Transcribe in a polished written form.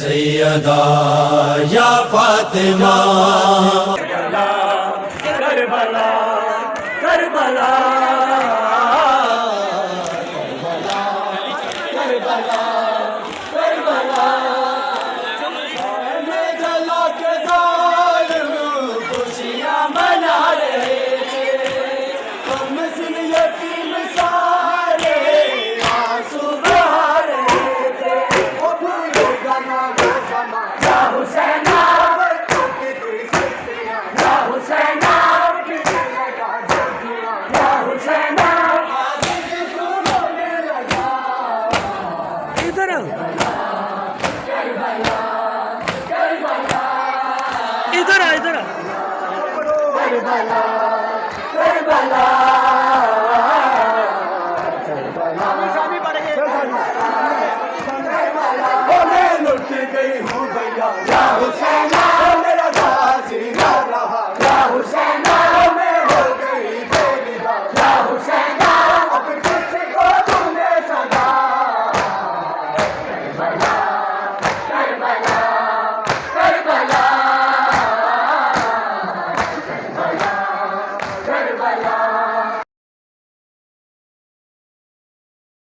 सैयदा या Fatima Karbala Karbala Karbala Karbala में जला के जालिम खुशियां मना रहे थे हम सुन यतीम सारे आंसू बहा रहे थे ओ भूलो गाना समा या हुसैना या हुसैना या हुसैना इधर आओ, इधर आ, इधर आ। Karbala Karbala